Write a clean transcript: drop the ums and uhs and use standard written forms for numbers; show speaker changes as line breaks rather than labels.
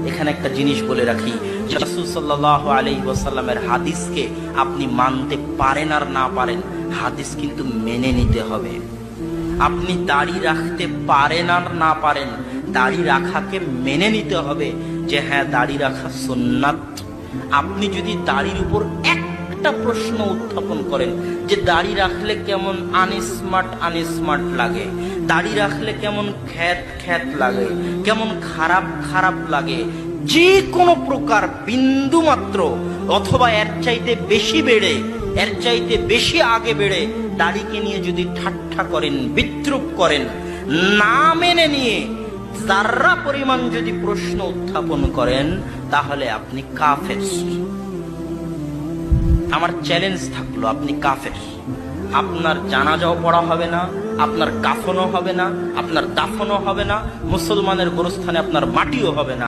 এখানে একটা জিনিস বলে রাখি, রাসূল সাল্লাল্লাহু আলাইহি ওয়াসাল্লামের হাদিসকে আপনি মানতে পারেন আর না পারেন, হাদিস কিন্তু মেনে নিতে হবে। আপনি দাড়ি রাখতে পারেন আর না পারেন, দাড়ি রাখাকে মেনে নিতে হবে যে হ্যাঁ দাড়ি রাখা সুন্নাত। আপনি যদি দাড়ির উপর একটা প্রশ্ন উত্থাপন করেন যে দাড়ি রাখলে কেমন আনস্মার্ট লাগে, দাড়ি রাখলে কেমন খ্যাত লাগে, কেমন খারাপ লাগে, যে কোনো প্রকার বিন্দু মাত্র অথবা এর চাইতে বেশি বেড়ে, এর চাইতে বেশি আগে বেড়ে দাড়িকে নিয়ে যদি ঠাট্টা করেন, বিদ্রুপ করেন, না মেনে নিয়ে যারা পরিমাণ যদি প্রশ্ন উত্থাপন করেন, তাহলে আপনি কাফের। আমার চ্যালেঞ্জ থাকলো, আপনি কাফের। আপনার জানাজাও পড়া হবে না, আপনার কাফনও হবে না, আপনার দাফনও হবে না, মুসলমানের গোরস্থানে আপনার মাটিও হবে না।